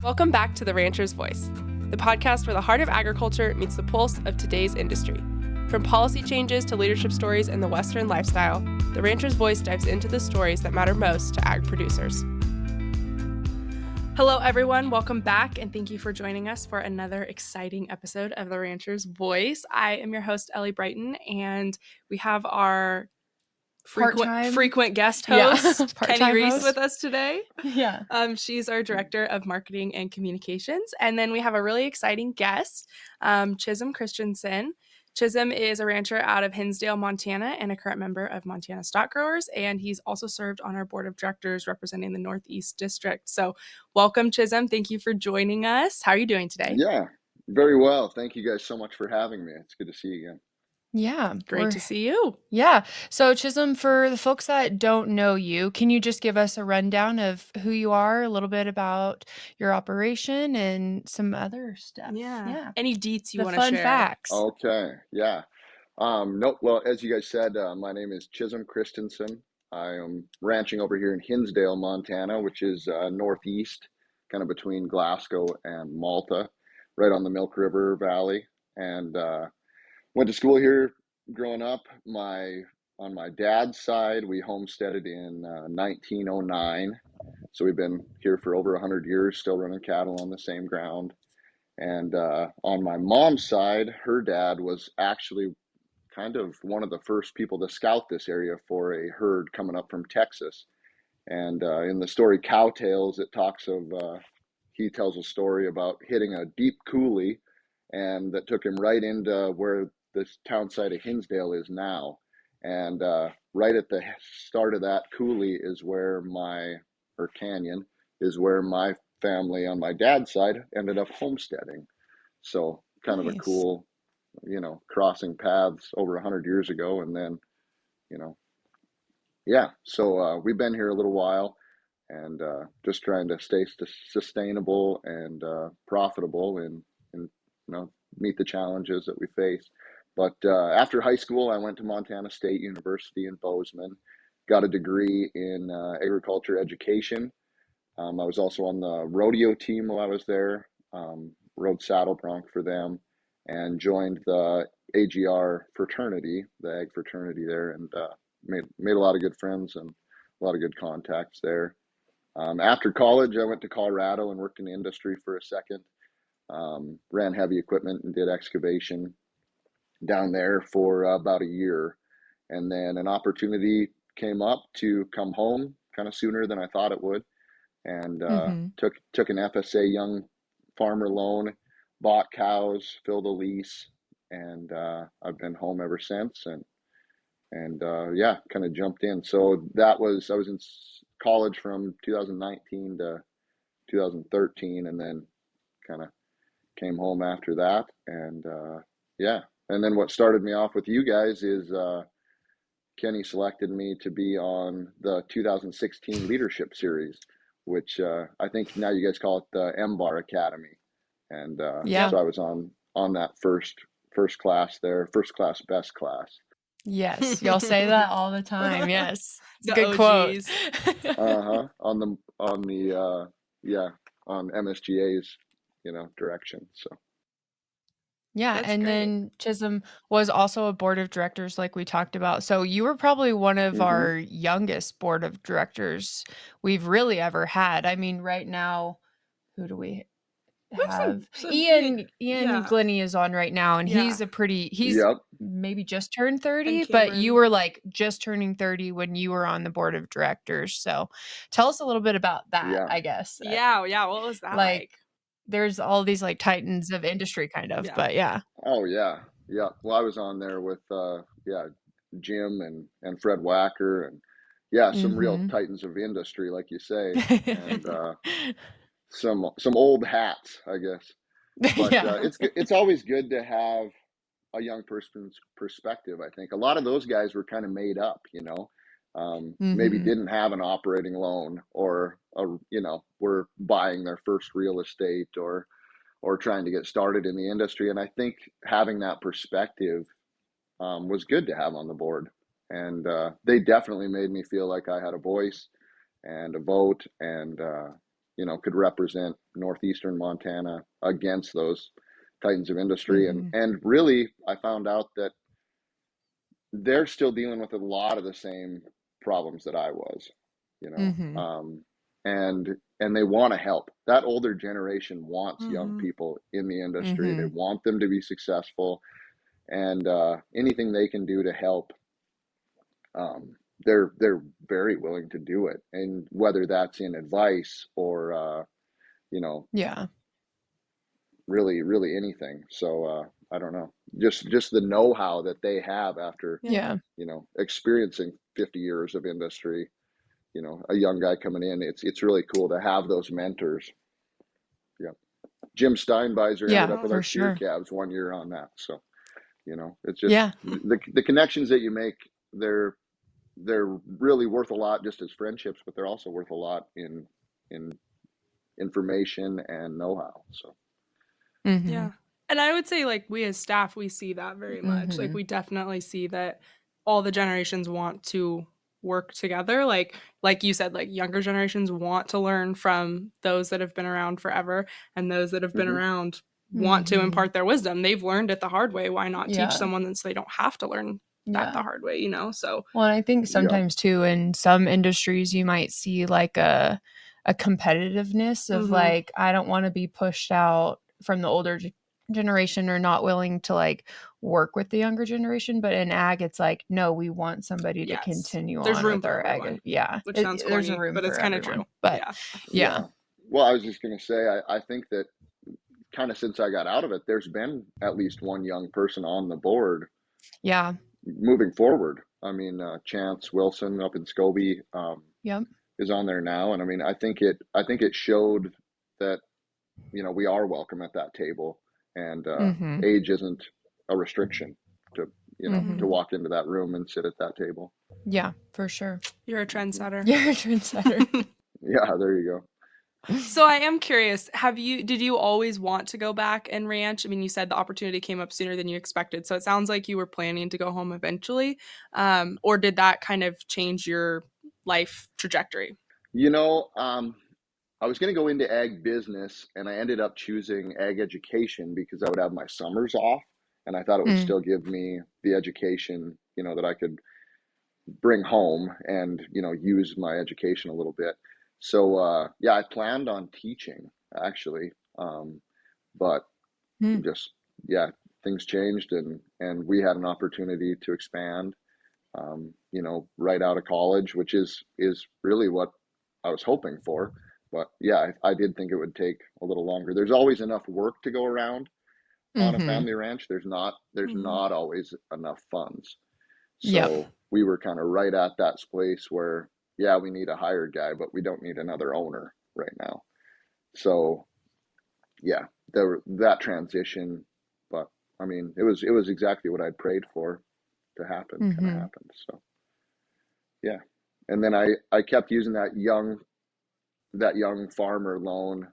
Welcome back to The Rancher's Voice, the podcast where the heart of agriculture meets the pulse of today's industry. From policy changes to leadership stories in the Western lifestyle, The Rancher's Voice dives into the stories that matter most to ag producers. Hello, everyone. Welcome back, and thank you for joining us for another exciting episode of The Rancher's Voice. I am your host, Ellie Brighton, and we have our frequent guest host, Keni Reese, with us today. Yeah. She's our director of marketing and communications. And then we have a really exciting guest, Chisholm Christensen. Chisholm is a rancher out of Hinsdale, Montana, and a current member of Montana Stock Growers. And he's also served on our board of directors representing the Northeast District. So welcome, Chisholm. Thank you for joining us. How are you doing today? Yeah, very well. Thank you guys so much for having me. It's good to see you again. Yeah. Great to see you. Yeah. So Chisholm, for the folks that don't know you, can you just give us a rundown of who you are, a little bit about your operation and some other stuff? Yeah. Any deets you want to fun share? facts. Okay, yeah. Well, as you guys said, my name is Chisholm Christensen. I am ranching over here in Hinsdale, Montana, which is northeast, kind of between Glasgow and Malta, right on the Milk River Valley. And went to school here growing up. On my dad's side, we homesteaded in 1909. So we've been here for over 100 years, still running cattle on the same ground. And on my mom's side, her dad was actually kind of one of the first people to scout this area for a herd coming up from Texas. And in the story Cow Tales, it talks of, he tells a story about hitting a deep coulee, and that took him right into where this town site of Hinsdale is now. And right at the start of that coulee is where canyon is where my family on my dad's side ended up homesteading. So kind of a cool, crossing paths over 100 years ago. And then, so we've been here a little while, and just trying to stay sustainable and profitable and meet the challenges that we face. But after high school, I went to Montana State University in Bozeman, got a degree in agriculture education. I was also on the rodeo team while I was there, rode saddle bronc for them, and joined the AGR fraternity, the ag fraternity there, and made a lot of good friends and a lot of good contacts there. After college, I went to Colorado and worked in the industry for a second. Ran heavy equipment and did excavation down there for about a year. And then an opportunity came up to come home kind of sooner than I thought it would. And took an FSA young farmer loan, bought cows, filled a lease, and I've been home ever since. And kind of jumped in. So I was in college from 2019 to 2013, and then kind of came home after that. And and then what started me off with you guys is Keni selected me to be on the 2016 Leadership Series, which I think now you guys call it the MBAR Academy. And so I was on that first class there, first class, best class. Yes, y'all say that all the time. Yes, it's a good OGs. quote. On MSGA's direction. So yeah, That's and great. then Chisholm was also a board of directors, like we talked about. So you were probably one of our youngest board of directors we've really ever had. I mean, right now, who do we have? Ian Keni is on right now, and he's maybe just turned 30, but you were like just turning 30 when you were on the board of directors. So tell us a little bit about that, I guess. Yeah. What was that like? There's all these like titans of industry kind of, but yeah. Oh yeah. Yeah. Well, I was on there with Jim and Fred Wacker, and some real titans of industry, like you say, and some old hats, I guess. But it's always good to have a young person's perspective. I think a lot of those guys were kind of made up, maybe didn't have an operating loan, or were buying their first real estate, or trying to get started in the industry. And I think having that perspective was good to have on the board. And they definitely made me feel like I had a voice and a vote, and could represent northeastern Montana against those titans of industry. And really, I found out that they're still dealing with a lot of the same problems that I was, and they want to help. That older generation wants young people in the industry. They want them to be successful, and anything they can do to help, they're very willing to do it. And whether that's in advice or really anything. So I don't know, just the know-how that they have after experiencing 50 years of industry. A young guy coming in, it's really cool to have those mentors. Jim Steinbeiser ended up with our steer calves 1 year on that. So it's just the connections that you make, they're really worth a lot just as friendships, but they're also worth a lot in information and know-how. So yeah. And I would say, like, we as staff, we see that very much. Like, we definitely see that all the generations want to work together. Like you said, like, younger generations want to learn from those that have been around forever, and those that have been around want to impart their wisdom. They've learned it the hard way. Why not teach someone so they don't have to learn that the hard way, So, well, and I think sometimes too, in some industries, you might see like a competitiveness of like, I don't want to be pushed out from the older generation or not willing to like work with the younger generation. But in ag, it's like, no, we want somebody to continue there's on room with for our everyone, ag. Yeah. Which sounds corny, there's a room, but it's kind of true. But yeah. Well, I was just going to say, I think that kind of since I got out of it, there's been at least one young person on the board. Yeah. Moving forward. I mean, Chance Wilson up in Scobie is on there now. And I mean, I think it showed that, we are welcome at that table, and age isn't a restriction to, to walk into that room and sit at that table. Yeah, for sure. You're a trendsetter. You're a trendsetter. Yeah, there you go. So I am curious, did you always want to go back and ranch? I mean, you said the opportunity came up sooner than you expected, so it sounds like you were planning to go home eventually. Or did that kind of change your life trajectory? I was going to go into ag business, and I ended up choosing ag education because I would have my summers off, and I thought it would still give me the education, that I could bring home and, use my education a little bit. So, I planned on teaching actually. But just, things changed, and we had an opportunity to expand, right out of college, which is really what I was hoping for. But I did think it would take a little longer. There's always enough work to go around on a family ranch. There's not always enough funds. So we were kind of right at that place where, we need a hired guy, but we don't need another owner right now. So that transition, but I mean, it was exactly what I'd prayed for to happen, kind of happened. So and then I kept using that young farmer loan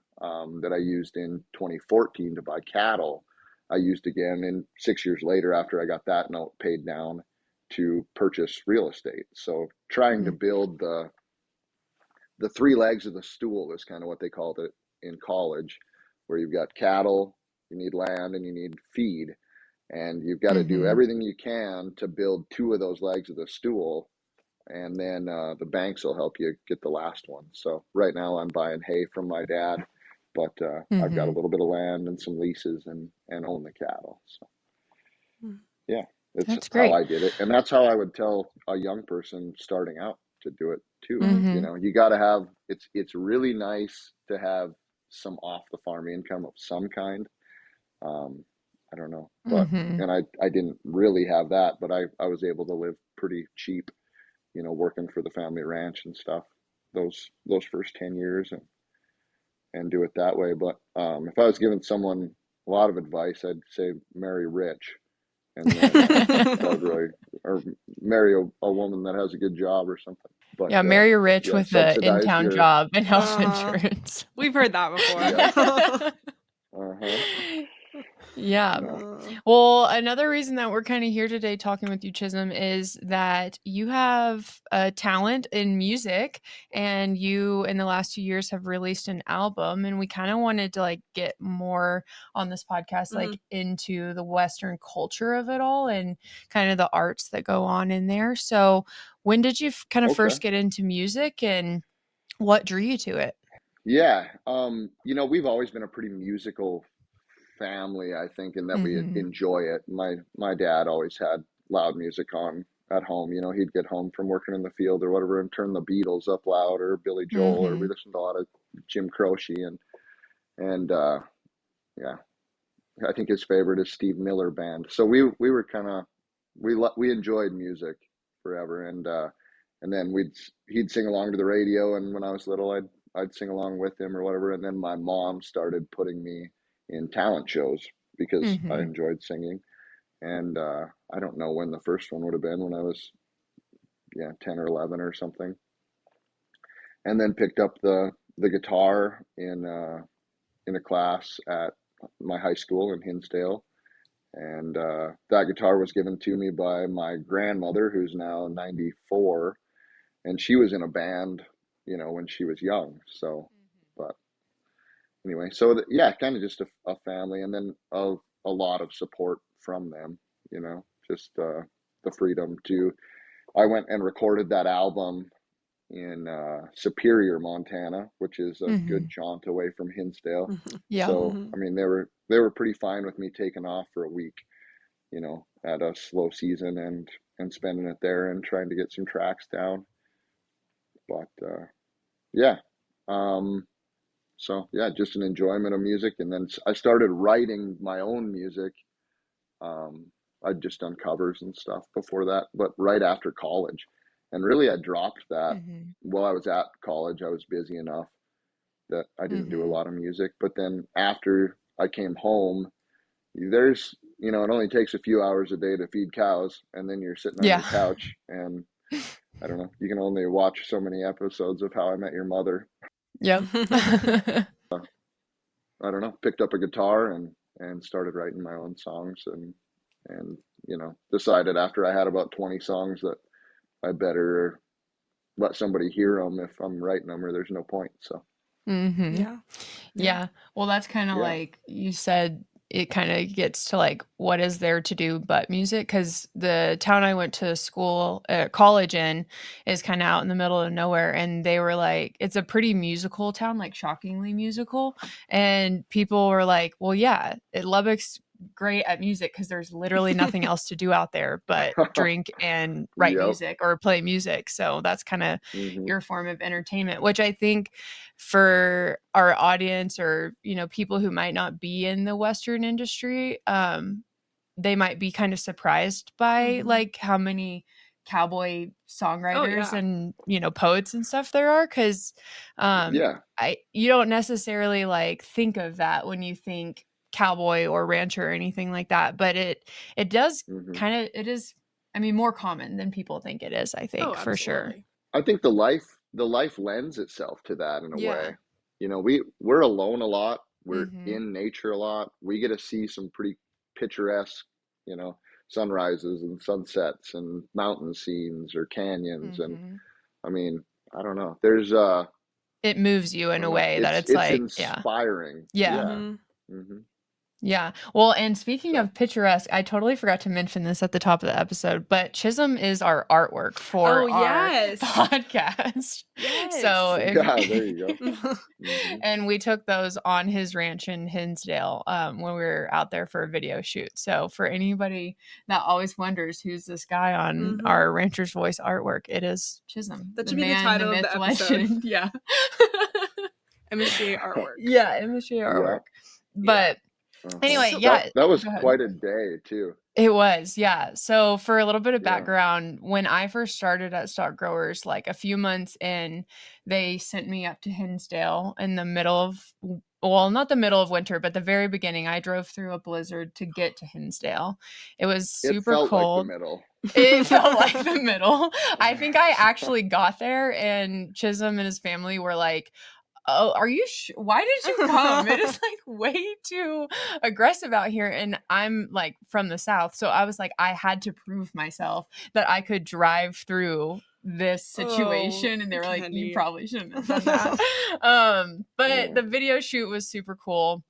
that I used in 2014 to buy cattle. I used again, and 6 years later, after I got that note paid down, to purchase real estate. So trying to build the three legs of the stool is kind of what they called it in college, where you've got cattle, you need land, and you need feed. And you've got to do everything you can to build two of those legs of the stool. And then the banks will help you get the last one. So right now I'm buying hay from my dad, but I've got a little bit of land and some leases and own the cattle. So that's how I did it. And that's how I would tell a young person starting out to do it too. You got to have, it's really nice to have some off the farm income of some kind. I don't know, but, and I didn't really have that, but I was able to live pretty cheap, working for the family ranch and stuff, those first 10 years and do it that way. But, if I was giving someone a lot of advice, I'd say marry rich, and then, or marry a woman that has a good job or something. But, marry a rich with the in-town your job and health insurance. We've heard that before. Yeah. Well, another reason that we're kind of here today talking with you, Chisholm, is that you have a talent in music, and you in the last 2 years have released an album, and we kind of wanted to like get more on this podcast like into the Western culture of it all and kind of the arts that go on in there. So when did you kind of Okay. first get into music, and what drew you to it? Yeah. We've always been a pretty musical family, I think, in that we Mm-hmm. enjoy it. My dad always had loud music on at home. He'd get home from working in the field or whatever and turn the Beatles up loud or Billy Joel, or we Mm-hmm. listened to a lot of Jim Croce and yeah, I think his favorite is Steve Miller Band. So we were kind of we enjoyed music forever, and then he'd sing along to the radio, and when I was little, I'd sing along with him or whatever. And then my mom started putting me in talent shows because I Mm-hmm. enjoyed singing. And I don't know when the first one would have been, when I was 10 or 11 or something, and then picked up the guitar in a class at my high school in Hinsdale. And that guitar was given to me by my grandmother, who's now 94, and she was in a band, when she was young. So, but anyway, so kind of just a family, and then a lot of support from them, just the freedom to. I went and recorded that album in Superior, Montana, which is a Mm-hmm. good jaunt away from Hinsdale. Yeah. So, I mean, they were pretty fine with me taking off for a week, at a slow season, and spending it there and trying to get some tracks down. But yeah, um, so yeah, just an enjoyment of music, and then I started writing my own music. I'd just done covers and stuff before that, but right after college, and really I dropped that. Mm-hmm. While I was at college, I was busy enough that I didn't do a Mm-hmm. lot of music. But then after I came home, it only takes a few hours a day to feed cows, and then you're sitting on Yeah. your couch, and I don't know, you can only watch so many episodes of How I Met Your Mother. Yep. I don't know, picked up a guitar and started writing my own songs, and decided after I had about 20 songs that I better let somebody hear them if I'm writing them, or there's no point. So Mm-hmm. Yeah. Yeah. Well, that's kind of yeah, like you said, it kind of gets to like what is there to do but music, because the town I went to school, college in, is kind of out in the middle of nowhere, and they were like, it's a pretty musical town, like shockingly musical, and people were like, well, yeah, Lubbock's great at music because there's literally nothing else to do out there but drink and write yep, music or play music. So that's kind of hmm, your form of entertainment, which I think for our audience, or people who might not be in the Western industry, they might be kind of surprised by like how many cowboy Oh songwriters yeah. and poets and stuff there are, because yeah, you don't necessarily like think of that when you think cowboy or rancher or anything like that, but it does hmm. it is, I mean, more common than people think it is, I Oh, think, for sure. absolutely. I think the life lends itself to that in a Yeah. way. We're alone a lot. We're Mm-hmm. in nature a lot. We get to see some pretty picturesque, you know, sunrises and sunsets and mountain scenes or canyons. And Mm-hmm. I mean, I don't know. There's It moves you I in don't a know. way that It's it's it's like, yeah. inspiring. Yeah. Yeah. Mm-hmm. Hmm. Yeah. Well, and speaking So of picturesque, I totally forgot to mention this at the top of the episode, but Chisholm is our artwork Oh for our yes. podcast. So Yes. if yeah, there you go. Hmm. and we took those on his ranch in Hinsdale when we were out there for a video shoot. So for anybody that always wonders who's this guy on Mm-hmm. our Rancher's Voice artwork, it is Chisholm, That the should be the man, the title of myth, the episode. legend. Yeah. MSGA artwork. Yeah, MSGA Yeah. artwork. Yeah. But Uh-huh. anyway, So That yeah, that was go ahead. quite a day too. It was, yeah. So for a little bit of Yeah. background, when I first started at Stock Growers, like a few months in, they sent me up to Hinsdale in the middle of, well, not the middle of winter, but the very beginning. I drove through a blizzard to get to Hinsdale. It was It super felt like the cold. middle. It felt like the middle. I think I actually got there and Chisholm and his family were like, oh, are you why did you come? It is like way too aggressive out here. And I'm like from the South. So I was like, I had to prove myself that I could drive through this situation. And they were like, you Keni. probably shouldn't have done that. But the video shoot was super cool.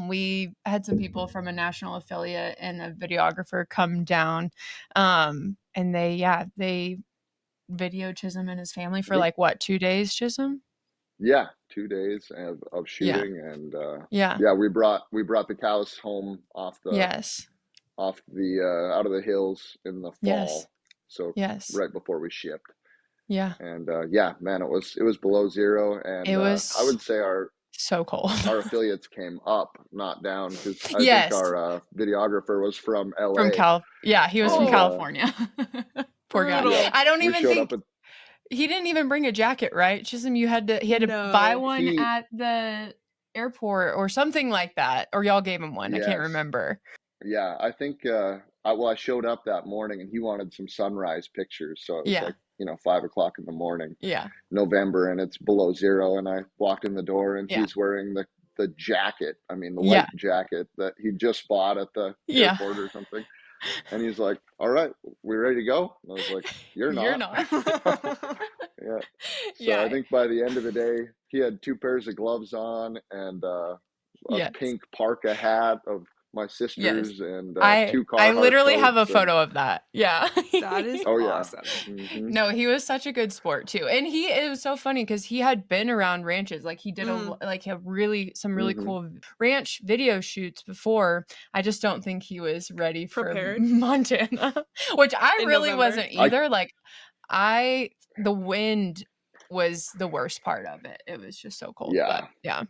We had some people from a national affiliate and a videographer come down. And they videoed Chisholm and his family for like what, 2 days, Chisholm? Yeah, 2 days of Yeah. shooting, and Yeah. yeah, we brought the cows home Yes. out of the hills in the Yes. fall, so Yes. right before we shipped. Yeah. And yeah, man, it was below zero, and It I was would say so cold. our affiliates came up, not down, because I think Yes. our videographer was from From LA, Yeah, he was from and California. Poor guy. Brutal. yeah, I don't we even showed up think at he didn't even bring a jacket, right? Chisholm, he had to buy No. one he at the airport or something like that. Or y'all gave him one. I can't yes. remember. Yeah, I think I showed up that morning and he wanted some sunrise pictures. So it was Yeah. like, 5 o'clock in the morning, Yeah. November, and it's below zero. And I walked in the door and Yeah. he's wearing the jacket. I mean, the Yeah. white jacket that he just bought at the Yeah. airport or something. And he's like, "All right, we ready to go?" And I was like, "You're You're not." not. Yeah. So I Yeah. think by the end of the day, he had two pairs of gloves on and a Yes. pink parka hat of my Yes. sister's and I two I Carhartt literally have a coats. And photo of that. Yeah. That is oh yeah. awesome. Hmm. No, he was such a good sport too. And it was so funny because he had been around ranches. Like he did Mhm. some really Hmm. cool ranch video shoots before. I just don't think he was ready for Prepared. Montana, which I In really November. wasn't I either. Like the wind was the worst part of it. It was just so cold. Yeah. Yeah.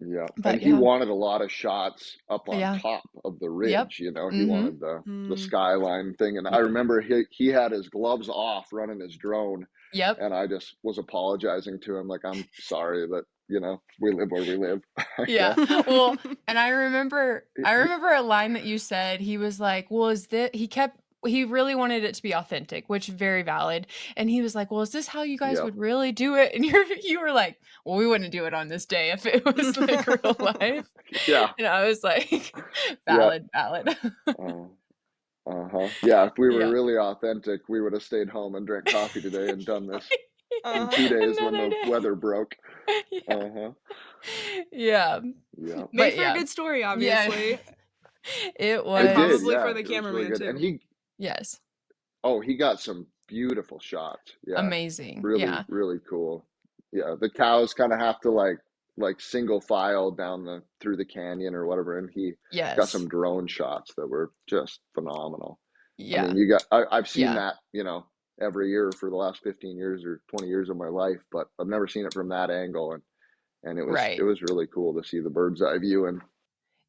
Yeah. And But he yeah. wanted a lot of shots up on Yeah. top of the Yep. ridge. He Mm-hmm. wanted the Mm. skyline thing. And I Yeah. remember he had his gloves off running his drone. Yep. And I just was apologizing to him, like, I'm sorry that, we live where we live. Yeah. Well, and I remember He- a line that you said. He was like, "Well, he really wanted it to be authentic, which is very valid." And he was like, "Well, is this how you guys yeah. would really do it?" And you were like, "Well, we wouldn't do it on this day if it was like real life." Yeah. And I was like, Yeah. "Valid." Uh, uh-huh. Yeah. If we were Yeah. really authentic, we would have stayed home and drank coffee today and done this in Uh-huh. 2 days when Another the day. weather broke. Yeah. Uh-huh. Yeah. Yeah. Made But for a yeah. good story, Yeah. obviously. It It And did. was. probably for Yeah. the It was really cameraman good. And too. Yes. he got some beautiful shots. Yeah. Amazing. Really, Yeah. really cool. Yeah. The cows kind of have to like single file through the canyon or whatever. And he got Yes. some drone shots that were just phenomenal. I Yeah. mean, I've seen Yeah. that, every year for the last 15 years or 20 years of my life, but I've never seen it from that angle. And it Right. was really cool to see the bird's eye view. And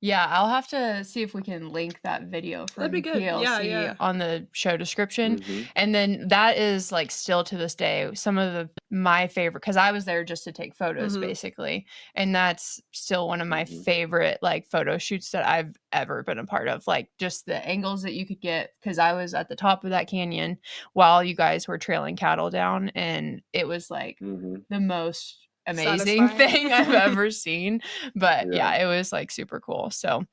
Yeah, I'll have to see if we can link that video That'd be from good. Yeah, PLC yeah. on the show description. hmm And then that is like still to this day some of my favorite, because I was there just to take photos Mhm. basically. And that's still one of my hmm favorite like photo shoots that I've ever been a part of. Like just the angles that you could get, because I was at the top of that canyon while you guys were trailing cattle down, and it was like hmm the most amazing Satisfying. thing I've ever seen. But Yeah. yeah, it was like super cool. So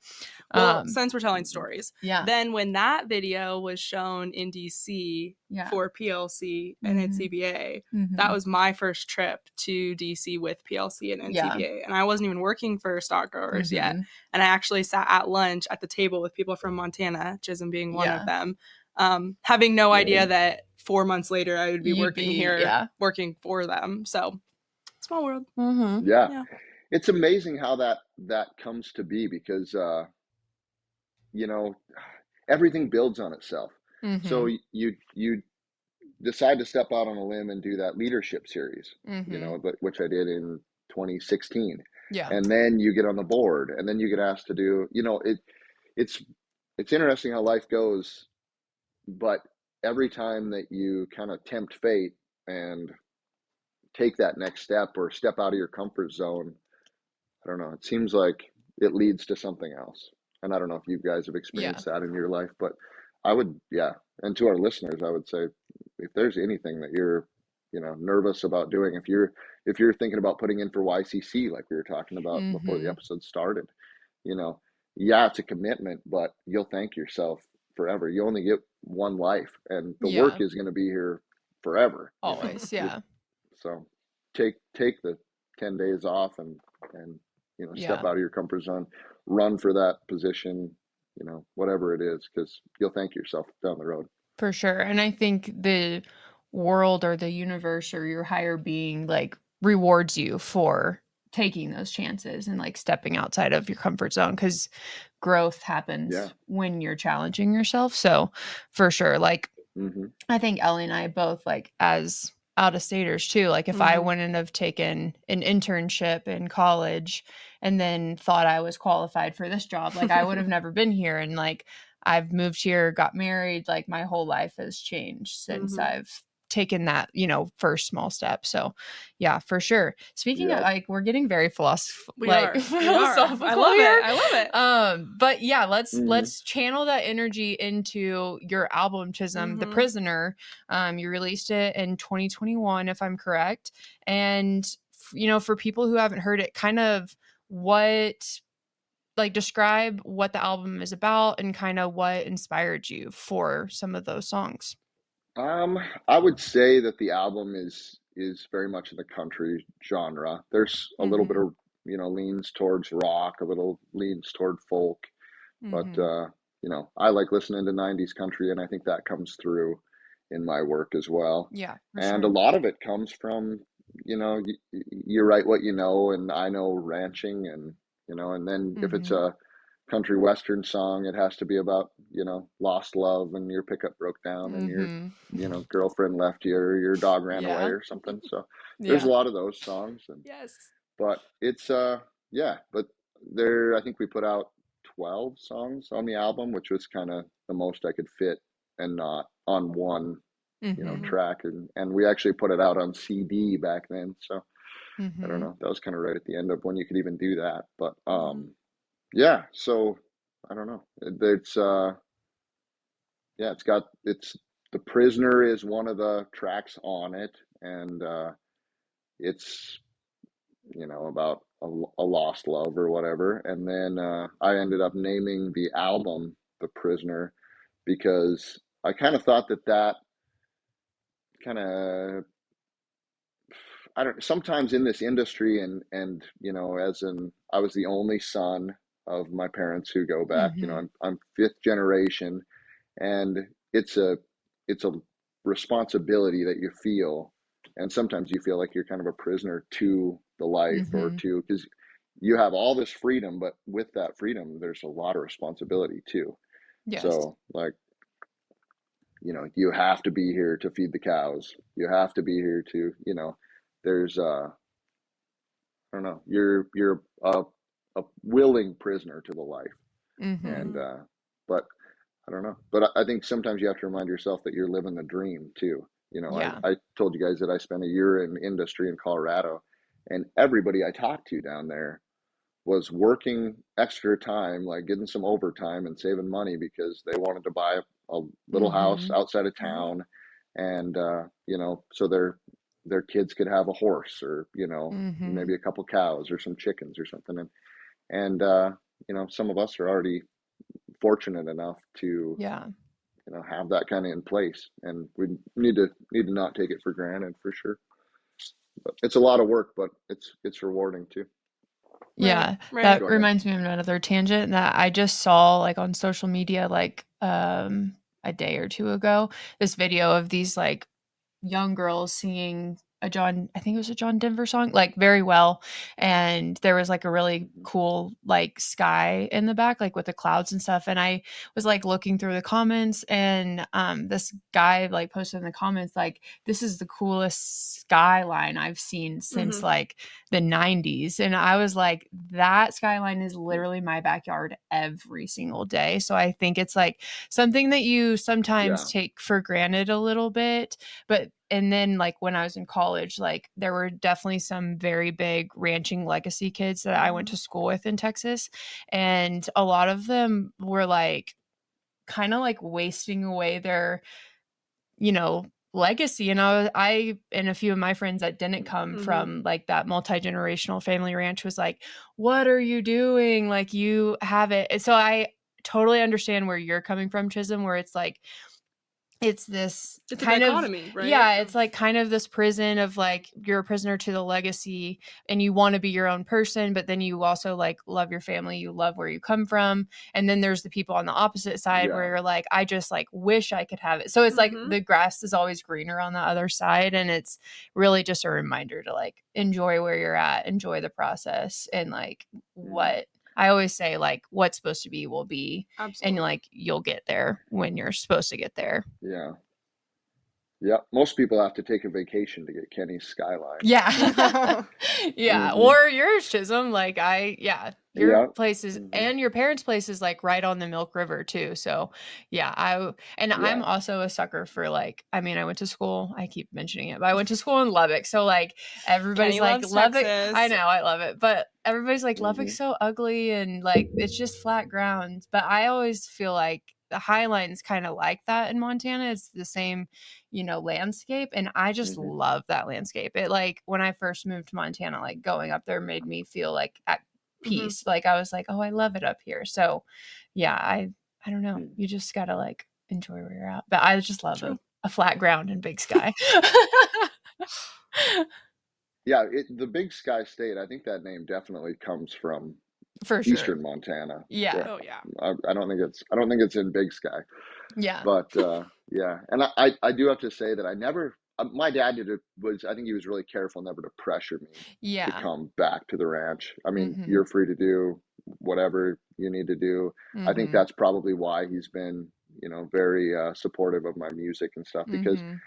Well, since we're telling hmm stories, yeah. then when that video was shown in DC Yeah. for PLC and Mhm. NCBA, Mhm. that was my first trip to DC with PLC and Yeah. NCBA. And I wasn't even working for Stock Growers yet. Mhm. And I actually sat at lunch at the table with people from Montana, Chisholm being one of Yeah. them, having no Yeah. idea that 4 months later I would be You'd working be here, yeah. working for them. So, small world. Mhm. Yeah. Yeah. It's amazing how that comes to be because, you know, everything builds on itself. So Mhm. you decide to step out on a limb and do that leadership series, Mhm. which I did in 2016. Yeah. And then you get on the board and then you get asked to do, it's it's interesting how life goes, but every time that you kind of tempt fate and take that next step or step out of your comfort zone, I don't know, it seems like it leads to something else. And I don't know if you guys have Yeah. experienced that in your life, but I would, yeah. And to our listeners, I would say if there's anything that you're nervous about doing. If you're thinking about putting in for YCC, like we were talking about before the Mhm. episode started, you know, yeah, it's a commitment, but you'll thank yourself forever. You only get one life, and the work Yeah. is going to be here forever. Always. Yeah. So take the 10 days off and step Yeah. out of your comfort zone, run for that position, whatever it is, because you'll thank yourself down the road. For sure. And I think the world or the universe or your higher being like rewards you for taking those chances and like stepping outside of your comfort zone because growth Yeah. happens when you're challenging yourself. So for sure, like Hmm. I think Ellie and I both like as out of staters too. Like if I Mhm. wouldn't have taken an internship in college and then thought I was qualified for this job, like I would have never been here. And like I've moved here, got married, like my whole life has changed since Mhm. I've taken that, first small step. So yeah, for sure. Speaking of Yep. like we're getting very We are. We are. I philosophical love here. it. I love it. But yeah, let's Hmm. let's channel that energy into your album Chisholm, The Mhm. Prisoner. You released it in 2021, if I'm correct. And for people who haven't heard it, kind of what like describe what the album is about and kind of what inspired you for some of those songs. I would say that the album is very much in the country genre. There's a little bit Mhm. of leans towards rock, a little leans toward folk, but Mhm. I like listening to 90s country, and I think that comes through in my work as well. Yeah, for And a sure. lot of it comes from, you write what you know, and I know ranching, and then if it's Mhm. a country western song, it has to be about, lost love, and your pickup broke down, and your, Mhm. girlfriend left you, or your dog ran away Yeah. or something. So there's a Yeah. lot of those songs, Yes. but it's yeah, but I think we put out 12 songs on the album, which was kind of the most I could fit and not on one, Mhm. Mhm. track, and we actually put it out on CD back then. So I don't Mhm. know, that was kind of right at the end of when you could even do that. But Mhm. yeah, so I don't know. It's yeah, it's The Prisoner is one of the tracks on it, and it's about a lost love or whatever. And then I ended up naming the album The Prisoner because I kind of thought that kind of, I don't, sometimes in this industry, and as in, I was the only son of my parents who go back. Mhm. I'm fifth generation, and it's a it's a responsibility that you feel, and sometimes you feel like you're kind of a prisoner to the life, or Mhm. to, because you have all this freedom, but with that freedom there's a lot of responsibility too. Yes. So, like, you have to be here to feed the cows, you have to be here to, there's I don't know, you're a willing prisoner to the life. Mhm. And Mhm. but I don't know. But I think sometimes you have to remind yourself that you're living the dream too. Yeah. I told you guys that I spent a year in industry in Colorado, and everybody I talked to down there was working extra time, like getting some overtime and saving money because they wanted to buy a little house Mhm. outside of Mhm. town, and so their kids could have a horse, or Mhm. maybe a couple cows or some chickens or something. And some of us are already fortunate enough to Yeah. have that kind of in place, and we need to not take it for granted, for sure. But it's a lot of work, but it's rewarding too. Right. Yeah, Right. that Go ahead. reminds me of another tangent that I just saw, like, on social media, like, a day or 2 ago, this video of these, like, young girls singing a John I think it was a John Denver song, like, very well, and there was, like, a really Mhm. cool, like, sky in the back, like, with the clouds and stuff, and I was, like, looking through the comments, and, this guy, like, posted in the comments, like, "This is the coolest skyline I've seen since, Mhm. like, the '90s," and I was like, "That skyline is literally my backyard every single day," so I think it's, like, something that you sometimes Yeah. take for granted a little bit, but and then, like, when I was in college, like, there were definitely some very big ranching legacy kids that I went Mhm. to school with in Texas, and a lot of them were, like, kinda, like, wasting away their, you know, legacy. And I and a few of my friends that didn't come Mm-hmm. from like that multi-generational family ranch was like, what are you doing? Like you have it. And so I totally understand where you're coming from, Chisholm, where it's like, it's this It's a kind of, dichotomy, right? yeah, it's like kind of this prison of like you're a prisoner to the legacy and you want to be your own person, but then you also like love your family, you love where you come from. And then there's the people on the opposite side where Yeah. you're like, I just like wish I could have it. So it's like Mm-hmm. the grass is always greener on the other side. And it's really just a reminder to like enjoy where you're at, enjoy the process, and like Hmm. what I always say, like what's supposed to be will be, and Absolutely. like you'll get there when you're supposed to get there. Yeah. Yeah. Most people have to take a vacation to get Kenny's skyline. Yeah. Yeah. Hmm. Or yours, Chisholm. Like yeah, your Yeah. place is, Hmm. and your parents' place is like right on the Milk River too. So yeah, I'm Yeah. also a sucker for like, I mean, I went to school, I keep mentioning it, but I went to school in Lubbock. So like everybody's Kenny like loves Lubbock. I Texas. know, I love it. But everybody's like Hmm. Lubbock's so ugly and like it's just flat ground. But I always feel like the Highline's kind of like that in Montana. It's the same, landscape. And I just Hmm. love that landscape. It like when I first moved to Montana, like going up there made me feel like at Mm-hmm. peace. Like I was like, oh, I love it up here. So yeah, I don't know. You just gotta like enjoy where you're at. But I just love True. a flat ground and big sky. Yeah. The Big Sky State, I think that name definitely comes from For sure. Eastern Montana. Yeah. Yeah. Oh yeah. I don't think it's in Big Sky. Yeah. But yeah, and I do have to say that I never. My dad was, I think he was really careful never to pressure me to Yeah. come back to the ranch. I mean, Mhm. you're free to do whatever you need to do. I think Mhm. that's probably why he's been, very supportive of my music and stuff. Because Mhm.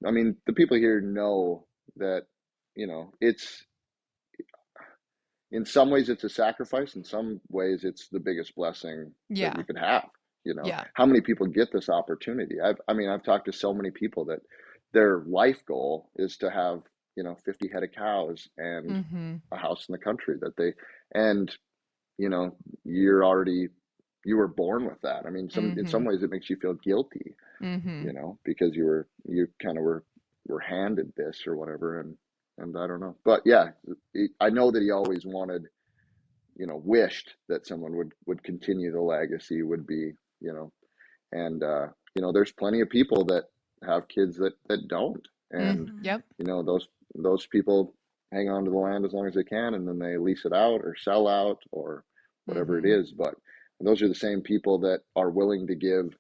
I mean, the people here know that, it's, in some ways it's a sacrifice, in some ways it's the biggest blessing that you Yeah. could have. Yeah. How many people get this opportunity? I've talked to so many people that their life goal is to have, 50 head of cows and Mhm. a house in the country that they, and you know you're already, you were born with that. I mean, in some Mhm. ways it makes you feel guilty, Mhm. because you kind of were handed this or whatever. And I don't know, but yeah, I know that he always wanted, wished that someone would continue the legacy, would be, you know, and there's plenty of people that have kids that don't, and Mm-hmm. Yep. those people hang on to the land as long as they can, and then they lease it out or sell out or whatever it Mhm. is. But those are the same people that are willing to give,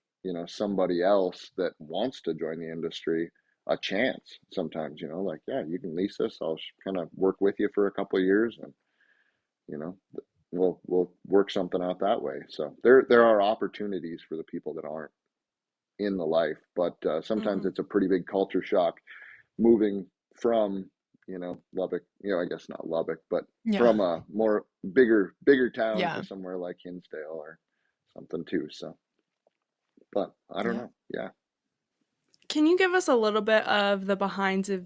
somebody else that wants to join the industry a chance sometimes, like, yeah, you can lease this, I'll kind of work with you for a couple of years, and you know we'll work something out that way. So there are opportunities for the people that aren't in the life, but sometimes Mm-hmm. it's a pretty big culture shock moving from, Lubbock, I guess not Lubbock, but Yeah. from a more bigger town to Yeah. somewhere like Hinsdale or something too. So, but I don't Yep. know. Yeah. Can you give us a little bit of the Behind the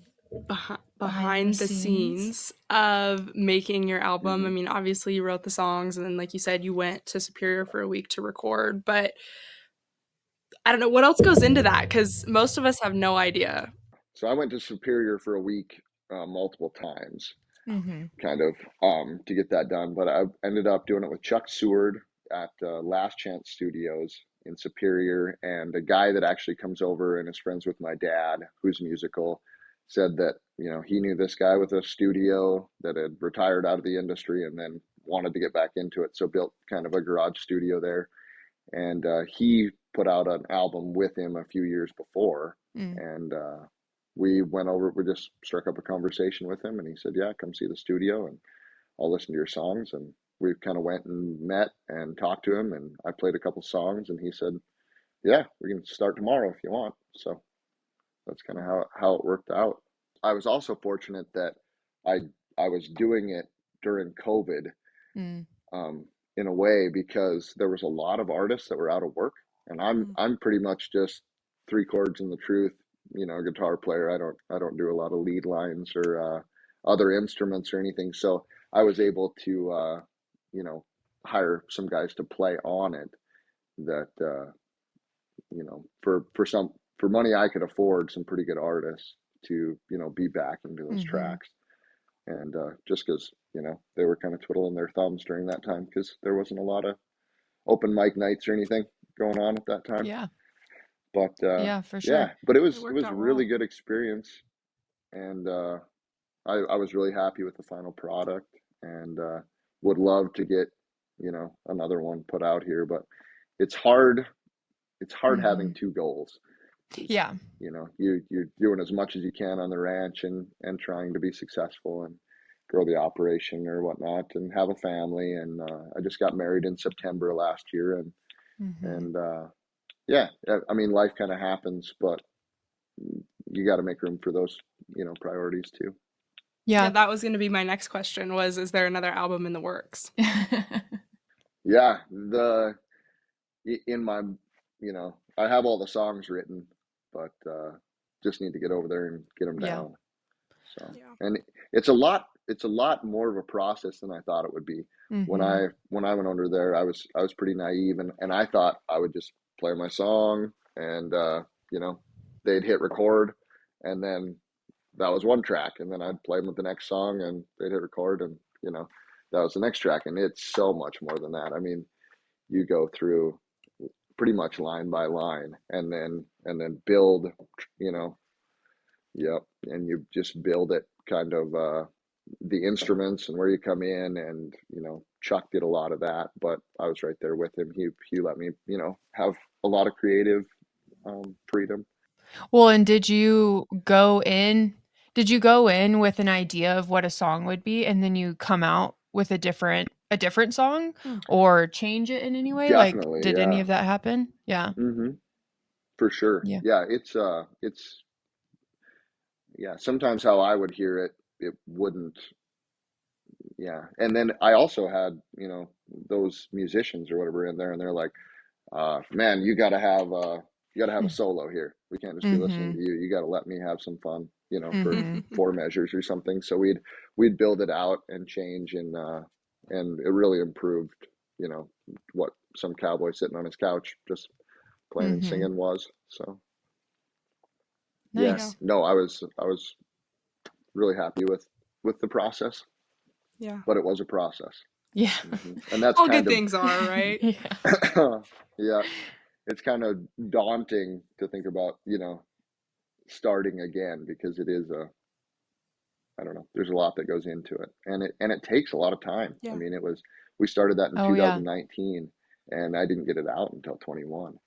behind the scenes. scenes of making your album? I Hmm. mean, obviously you wrote the songs, and then, like you said, you went to Superior for a week to record. But I don't know what else goes into that, because most of us have no idea. So I went to Superior for a week, multiple times, Mhm. kind of, to get that done. But I ended up doing it with Chuck Seward at Last Chance Studios in Superior, and a guy that actually comes over and is friends with my dad, who's musical, said that he knew this guy with a studio that had retired out of the industry and then wanted to get back into it, so built kind of a garage studio there. And he put out an album with him a few years before, Mm. and we went over. We just struck up a conversation with him, and he said, "Yeah, come see the studio, and I'll listen to your songs." And we kind of went and met and talked to him, and I played a couple songs, and he said, "Yeah, we can start tomorrow if you want." So that's kind of how it worked out. I was also fortunate that I I was doing it during COVID, Mm. um, in a way, because there was a lot of artists that were out of work, and I'm pretty much just three chords and the truth, guitar player. I don't do a lot of lead lines or other instruments or anything. So I was able to you know hire some guys to play on it that for for money I could afford some pretty good artists to, be backing to those Mm-hmm. tracks. And just because, they were kind of twiddling their thumbs during that time because there wasn't a lot of open mic nights or anything going on at that time. Yeah. But Yeah, for yeah, sure. but it It was it worked was a out really well. good experience, and I was really happy with the final product, and would love to get another one put out here, but it's hard. It's hard having Mm-hmm. two goals. Is Yeah. you're doing as much as you can on the ranch and trying to be successful and grow the operation or whatnot and have a family. And I just got married in September last year, Mm-hmm. and yeah, I mean life kind of happens, but you got to make room for those priorities too. Yeah, Yeah. that was going to be my next question was, is there another album in the works? Yeah, in my I have all the songs written, but just need to get over there and get them Yeah. down. So, Yeah. and it's a lot more of a process than I thought it would be. When Mm-hmm. I went under there, I was pretty naive, and I thought I would just play my song, and you know they'd hit record, and then that was one track, and then I'd play them with the next song, and they'd hit record, and that was the next track, and it's so much more than that. I mean, you go through pretty much line by line, and then build, you know, yep, and you just build it kind of the instruments and where you come in, and Chuck did a lot of that, but I was right there with him. He let me have a lot of creative freedom. Well, and did you go in with an idea of what a song would be and then you come out with a different song or change it in any way? Like, Definitely, did any yeah. of that happen? Yeah. Hmm. For sure, Yeah. yeah. It's yeah, sometimes how I would hear it, it wouldn't. Yeah, and then I also had those musicians or whatever in there, and they're like, man, you got to have a solo here. We can't just be listening to Mhm. you. You got to let me have some fun, for Mhm. four measures or something. So we'd build it out and change, and it really improved, you know, what some cowboy sitting on his couch just playing and Mhm. singing was. So yeah, Yeah. Nice. no, I was really happy with the process, Yeah. but it was a process. Yeah. And that's All good kind of things are, right? Yeah. yeah, it's kind of daunting to think about, starting again, because it is I don't know, there's a lot that goes into it, and it takes a lot of time. I Yeah. mean, we started that in Oh, yeah. 2019, and I didn't get it out until 21,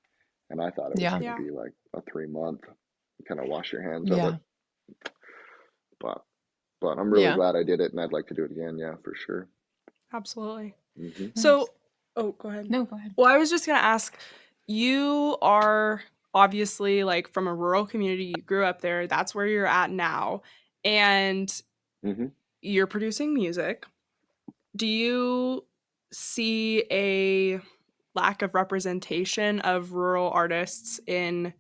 and I thought it was Yeah. going to Yeah. be like a 3 month kind of wash your hands of it, Yeah. but I'm really Yeah. glad I did it, and I'd like to do it again. Yeah, for sure. Absolutely. Hmm. Nice. So, oh, go ahead. No, go ahead. Well, I was just going to ask, you are obviously like from a rural community, you grew up there, that's where you're at now, and Hmm. you're producing music. Do you see a lack of representation of rural artists in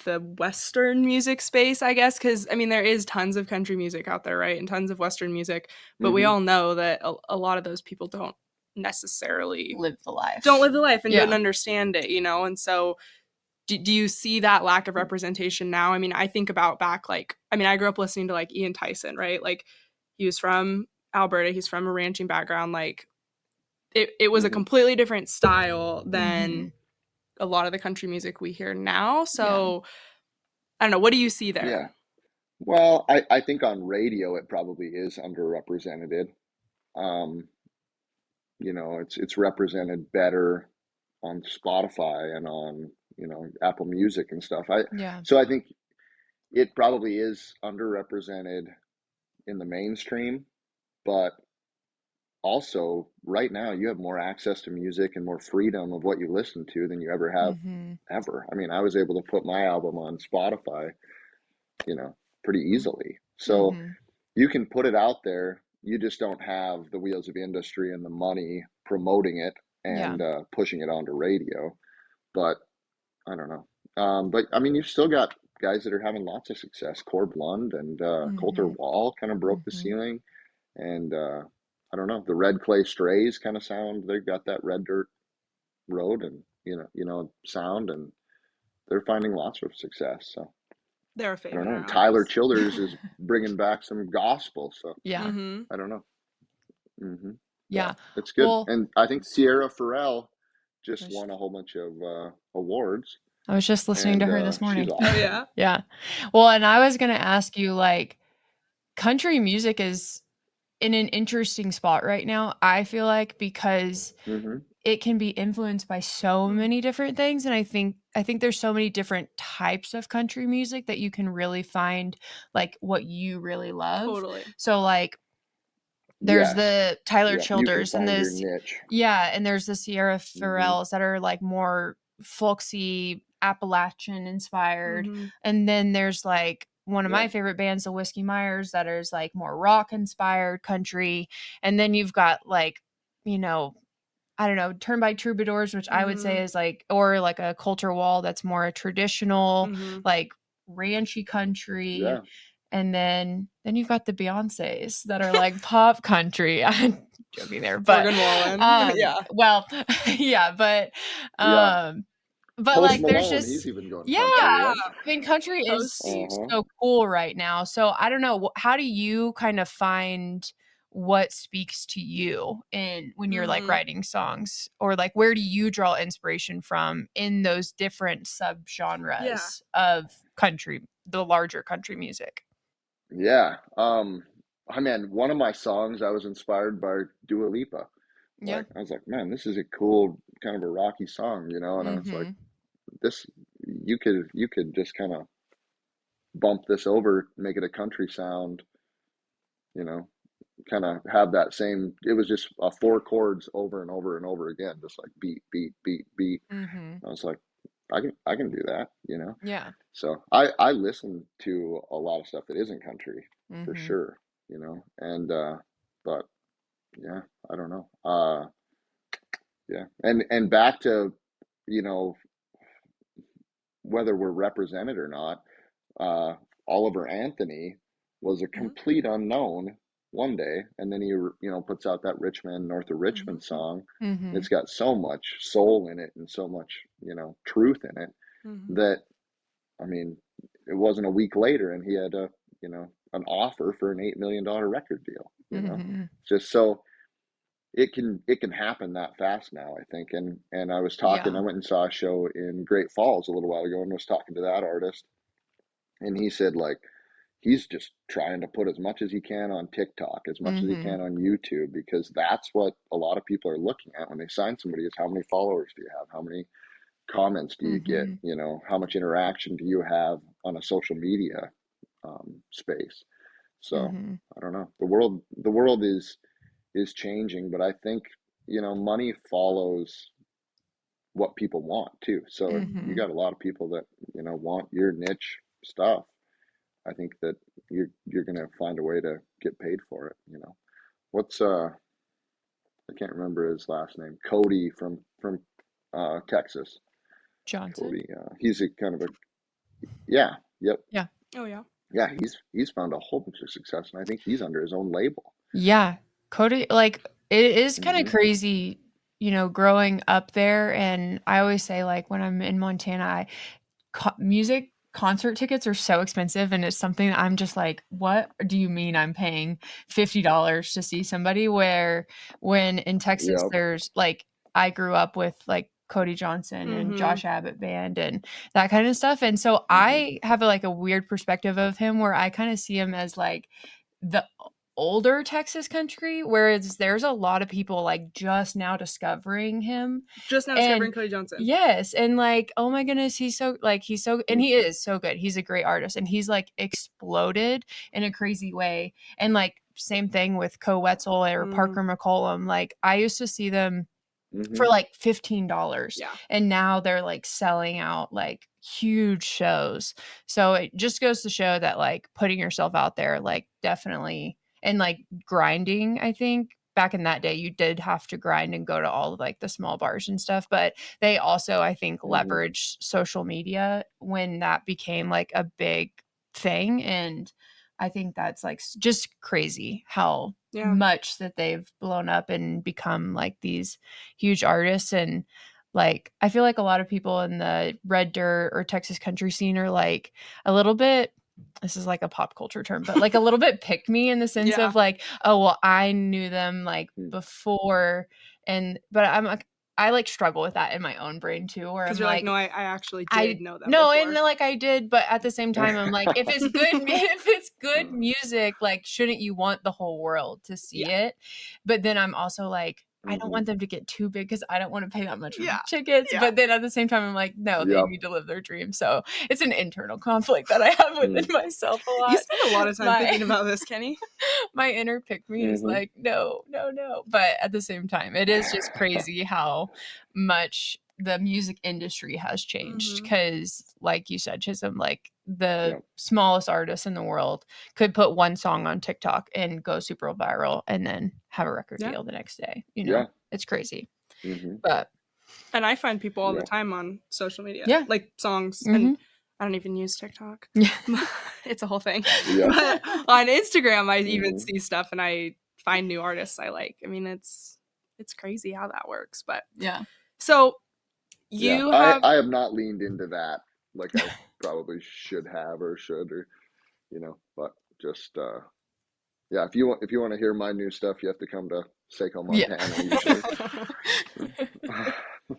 the Western music space, I guess? Because, I mean, there is tons of country music out there, right? And tons of Western music. But we Hmm. all know that a lot of those people don't necessarily Live the don't life. live the life and don't Yeah. understand it, you know? And so do you see that lack of representation now? I mean, I think about back, like, I mean, I grew up listening to like Ian Tyson, right? Like, he was from Alberta, he's from a ranching background. Like, it was a Hmm. completely different style than Mhm. a lot of the country music we hear now. Yeah. So I don't know. What do you see there? Yeah. Well, I think on radio it probably is underrepresented. Um, it's represented better on Spotify and on, Apple Music and stuff. Yeah. So I think it probably is underrepresented in the mainstream, but also right now you have more access to music and more freedom of what you listen to than you ever have Mhm. ever. I mean, I was able to put my album on Spotify, pretty Mm. easily. So Mhm. you can put it out there. You just don't have the wheels of industry and the money promoting it Yeah. and pushing it onto radio. But I don't know. But I mean, you've still got guys that are having lots of success. Cord Lund and Coulter Mhm. Wall kind of broke the Mhm. ceiling, and I don't know. The Red Clay Strays kind of sound. They've got that red dirt road and sound, and they're finding lots of success. So They're a I don't favorite in know. our And Tyler office. Childers is bringing back some gospel. So Yeah. Mm-hmm. I don't know. Mm-hmm. Yeah. But it's good. Well, And I think Sierra Farrell just was- won a whole bunch of awards, I was just listening to and her this she's morning. Oh awesome. yeah. Yeah. Well, and I was going to ask you, like, country music is in an interesting spot right now, I feel like, because Mm-hmm. it can be influenced by so many different things, and I think there's so many different types of country music that you can really find like what you really love. Totally. So like there's Yes. the Tyler Yeah. You can Childers and find your this, niche. yeah, and there's the Sierra Mm-hmm. Farrells that are like more folksy Appalachian inspired. Mm-hmm. And then there's like one of Yeah. my favorite bands, the Whiskey Myers, that is like more rock inspired country. And then you've got like, you know, I don't know, Turnpike Troubadours, which I would say Mm-hmm. is like, or like a Coulter Wall that's more a traditional, Mm-hmm. like ranchy country. Yeah. And then you've got the Beyoncés that are like pop country. I'm joking there, but Morgan Wallen. Yeah. well, yeah, Yeah. um, Post like there's Malone, he's just even going yeah. country, Yeah. right? I mean, country is Posty. Uh-huh. so cool right now. So I don't know, how do you kind of find what speaks to you in when you're like Mm-hmm. writing songs, or like where do you draw inspiration from in those different Yeah. subgenres of country, the larger country music? Yeah. I mean, one of my songs I was inspired by Dua Lipa. Yeah. Like I was like, man, this is a cool kind of a rocky song, you know, and I was like, Mhm. this you could just kind of bump this over, make it a country sound, you know, kind of have that same, it was just four chords over and over and over again, just like beat, beat, beat, beat. Mhm. I was like, I can do that, you know. Yeah. So I listen to a lot of stuff that isn't country for Mhm. sure, you know, and but yeah, I don't know. Yeah, and back to, you know, whether we're represented or not, uh, Oliver Anthony was a Mm-hmm. complete unknown one day, and then he, you know, puts out that Richmond, North of Richmond Mm-hmm. song. Mhm. It's got so much soul in it and so much, you know, truth in it Mm-hmm. that, I mean, it wasn't a week later, and he had a, you know, an offer for an $8 million record deal. You know, Mhm. just so it can happen that fast now, I think. And I was talking, I Yeah. went and saw a show in Great Falls a little while ago, and was talking to that artist, and he said like he's just trying to put as much as he can on TikTok, as much as he Mhm. can on YouTube, because that's what a lot of people are looking at when they sign somebody, is how many followers do you have? How many comments do you get? Mhm. You know, how much interaction do you have on a social media space? So Mhm. I don't know. The world is changing, but I think, you know, money follows what people want too. So if you Mhm. got a lot of people that, you know, want your niche stuff, I think that you're gonna find a way to get paid for it. You know, what's I can't remember his last name. Cody from Texas. Johnson? Cody. He's a kind of a, yeah. Yep. Yeah. Oh yeah. Yeah. He's found a whole bunch of success, and I think he's under his own label. Yeah. Cody, like, it is kind of Hmm. crazy, growing up there. And I always say, like, when I'm in Montana, music concert tickets are so expensive. And it's something that I'm just like, what do you mean I'm paying $50 to see somebody? Where when in Texas, Yep. there's like, I grew up with like Cody Johnson and Mm-hmm. Josh Abbott band and that kind of stuff. And so Hmm. I have like a weird perspective of him where I kind of see him as like the older Texas country, whereas there's a lot of people like just now discovering him. Just now And discovering Cody Johnson. yes, and like, oh my goodness, and he is so good. He's a great artist, and he's like exploded in a crazy way. And like same thing with Co Wetzel or Mm-hmm. Parker McCollum. Like I used to see them Hmm. for like $15. Yeah. And now they're like selling out like huge shows. So it just goes to show that like putting yourself out there, like definitely, and like grinding, I think back in that day you did have to grind and go to all of like the small bars and stuff, but they also, I think, Hmm. leveraged social media when that became like a big thing. And I think that's like just crazy how Yeah. much that they've blown up and become like these huge artists. And Like, I feel like a lot of people in the red dirt or Texas country scene are like a little bit, this is like a pop culture term, but like a little bit pick me in the sense Yeah. of like, oh, well, I knew them like Mm. before. But I'm like, I like struggle with that in my own brain too, where Because I'm you're like, no, like, I actually did I know them no, and before. like I did, but at the same time, I'm like, if it's good, if it's good Mm. music, like, shouldn't you want the whole world to see Yeah. it? But then I'm also like, I don't Mhm. want them to get too big because I don't want to pay that much for Yeah. tickets. Yeah. But then at the same time, I'm like, no, they Yep. need to live their dream. So it's an internal conflict that I have within Mm. myself a You lot. spend a lot of time My thinking about this, Kenny. my inner pick me is Mhm. like, no, no, no. But at the same time, it is just crazy how much the music industry has changed. Mhm. Because, like you said, Chisholm, like the Yep. smallest artist in the world could put one song on TikTok and go super viral and then have a record Yeah. deal the next day. You know, Yeah. it's crazy. Mhm. But And I find people all the Yeah. time on social media, yeah. like songs, hmm and I don't even use TikTok. Yeah. It's a whole thing. Yeah. But on Instagram, I even Mhm. see stuff and I find new artists I like. I mean, it's crazy how that works. But Yeah. so Yeah. you I have I have not leaned into that like I probably should have or should or but just yeah, if you want to hear my new stuff, you have to come to Seiko, Yeah. Montana usually.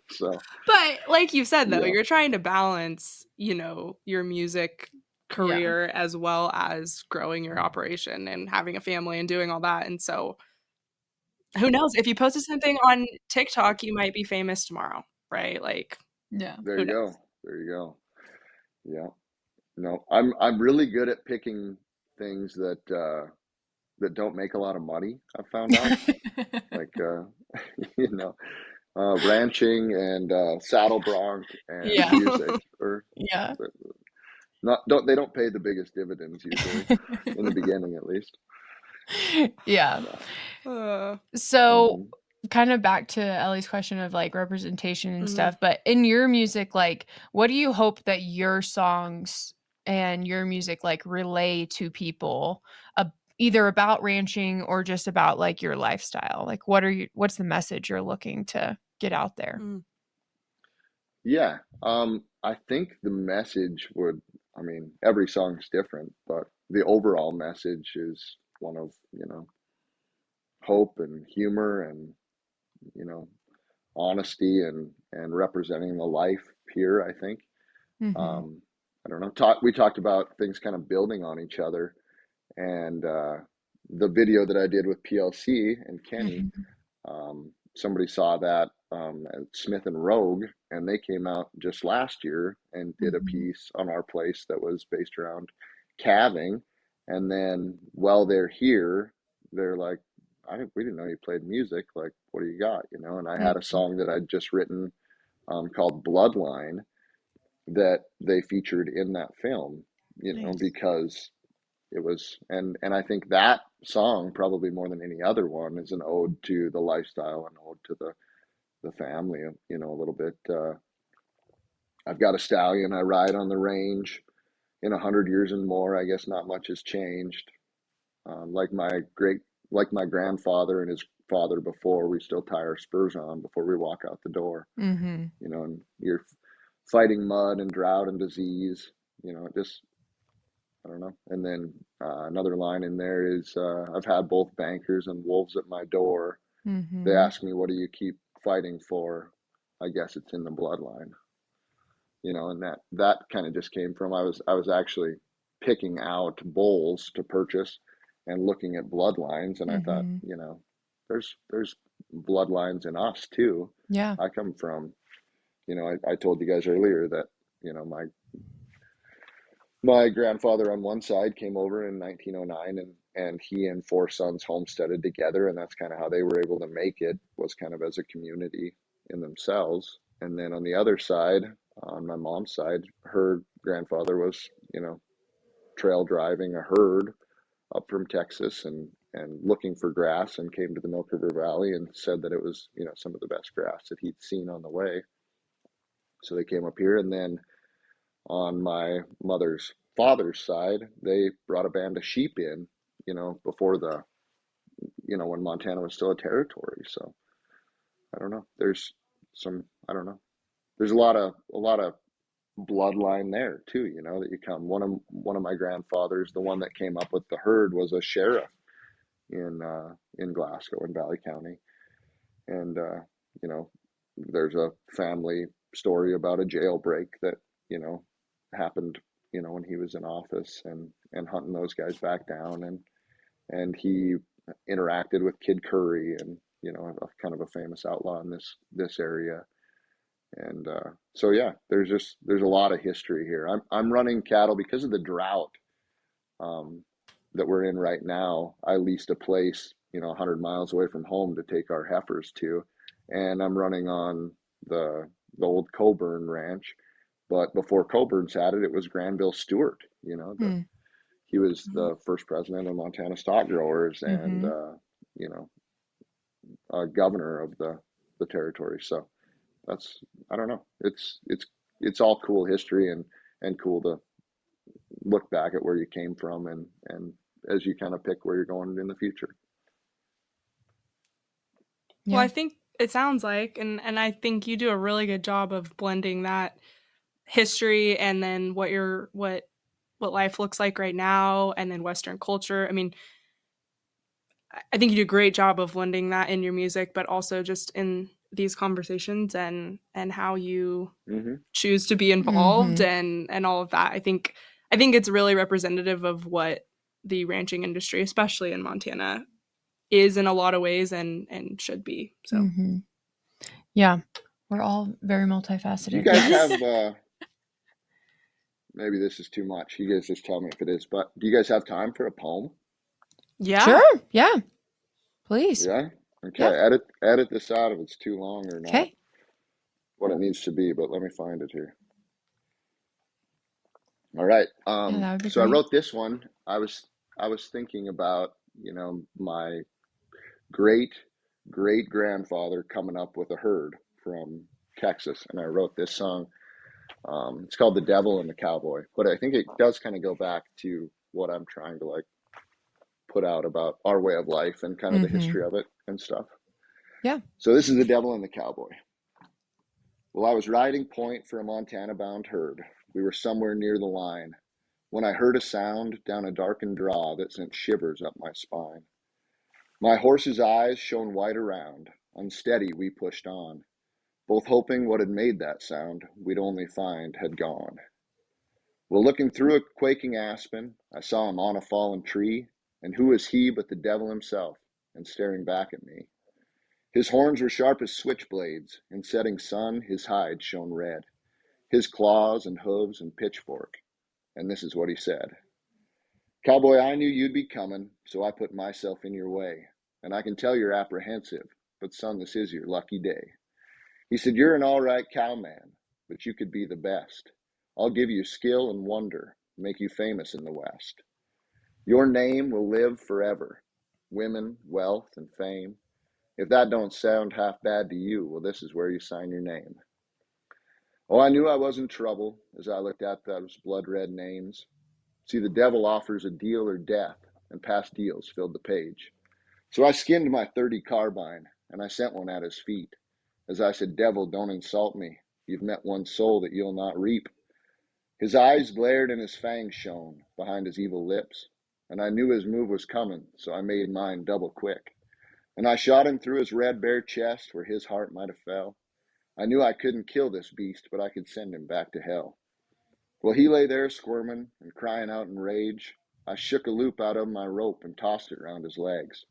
So, But like you said though, yeah. you're trying to balance, your music Yeah. career as well as growing your operation and having a family and doing all that. And so who knows? If you posted something on TikTok, you might be famous tomorrow, right? Like, Yeah. There who you knows? go. There you go. Yeah. No, I'm really good at picking things that don't make a lot of money, I've found out. Like you know, ranching and saddle bronc and Yeah. music or Yeah. not don't they don't pay the biggest dividends usually in the beginning at least. Yeah. So, So, mhm. kind of back to Ellie's question of like representation and Mhm. stuff, but in your music, like, what do you hope that your songs and your music like relay to people, either about ranching or just about like your lifestyle? Like, what's the message you're looking to get out there? Mm. Yeah. I think the message would I mean, every song's different, but the overall message is one of, hope and humor and, you know, honesty and representing the life here, I think. Mhm. Um, I don't know. We talked about things kind of building on each other, and the video that I did with PLC and Kenny, Mhm. somebody saw that at Smith and Rogue, and they came out just last year and did a Mhm. piece on our place that was based around calving. And then while they're here, they're like, we didn't know you played music. Like, what do you got? And I had a Mhm. song that I'd just written called Bloodline that they featured in that film, Nice. because it was, and I think that song probably more than any other one is an ode to the lifestyle, an ode to the family, a little bit. I've got a stallion. I ride on the range. In 100 years and more, I guess not much has changed. Like my grandfather and his father before, we still tie our spurs on before we walk out the door. Mhm. And you're fighting mud and drought and disease. It just I don't know. And then another line in there is I've had both bankers and wolves at my door. They Mhm. ask me, what do you keep fighting for? I guess it's in the bloodline. And that kind of just came from I was actually picking out bulls to purchase and looking at bloodlines, and I thought, Mhm. there's bloodlines in us too. Yeah. I come from, I told you guys earlier that, my grandfather on one side came over in 1909, and he and four sons homesteaded together, and that's kind of how they were able to make it, was kind of as a community in themselves. And then on the other side, on my mom's side, her grandfather was, trail driving a herd up from Texas and looking for grass, and came to the Milk River Valley and said that it was, some of the best grass that he'd seen on the way. So they came up here, and then on my mother's father's side, they brought a band of sheep in, before when Montana was still a territory. So I don't know. There's some I don't know. There's a lot of bloodline there too, that you come. One of my grandfathers, the one that came up with the herd, was a sheriff in Glasgow in Valley County, and you know, there's a family story about a jailbreak that you know happened, when he was in office, and hunting those guys back down, and he interacted with Kid Curry, and a kind of a famous outlaw in this area. And so yeah, there's a lot of history here. I'm running cattle because of the drought um, that we're in right now. I leased a place 100 miles away from home to take our heifers to, and I'm running on the old Coburn Ranch. But before Coburn's had it, it was Granville Stewart. Hmm. He was the first president of Montana Stock Growers, and Mm-hmm. you know, governor of the territory. So that's, I don't know. It's all cool history, and cool to look back at where you came from, and as you kind of pick where you're going in the future. Well, Yeah. I think it sounds like, and I think you do a really good job of blending that history and then what life looks like right now and then Western culture. I mean, I think you do a great job of blending that in your music, but also just in these conversations and how you Hmm. choose to be involved Mm-hmm. and all of that. I think it's really representative of what the ranching industry, especially in Montana, is in a lot of ways and should be. So Mm-hmm. Yeah. We're all very Do you multifaceted. guys Yes. have, maybe this is too much. You guys just tell me if it is, but do you guys have time for a poem? yeah. Sure. Yeah. Please. Yeah? Okay. Yeah. Edit this out if it's too long or not Okay. what it needs to be, but let me find it here. All right. Yeah, that would be So I great. wrote this one. I was thinking about, my great great grandfather coming up with a herd from Texas, and I wrote this song. It's called "The Devil and the Cowboy," but I think it does kind of go back to what I'm trying to like put out about our way of life and kind of the Mm-hmm. history of it and stuff. Yeah. So this is "The Devil and the Cowboy." Well, I was riding point for a Montana bound herd. We were somewhere near the line when I heard a sound down a darkened draw that sent shivers up my spine. My horse's eyes shone wide around. Unsteady, we pushed on, both hoping what had made that sound we'd only find had gone. Well, looking through a quaking aspen, I saw him on a fallen tree, and who was he but the devil himself, and staring back at me. His horns were sharp as switchblades. In setting sun, his hide shone red, his claws and hooves and pitchfork. And this is what he said: "Cowboy, I knew you'd be coming, so I put myself in your way. And I can tell you're apprehensive, but son, this is your lucky day." He said, "You're an all right cowman, but you could be the best. I'll give you skill and wonder, make you famous in the West. Your name will live forever. Women, wealth, and fame. If that don't sound half bad to you, well, this is where you sign your name." Oh, I knew I was in trouble as I looked at those blood red names. See, the devil offers a deal or death, and past deals filled the page. So I skinned my 30 carbine, and I sent one at his feet. As I said, "Devil, don't insult me. You've met one soul that you'll not reap." His eyes glared and his fangs shone behind his evil lips. And I knew his move was coming, so I made mine double quick. And I shot him through his red bare chest where his heart might have fell. I knew I couldn't kill this beast, but I could send him back to hell. Well, he lay there squirming and crying out in rage. I shook a loop out of my rope and tossed it round his legs.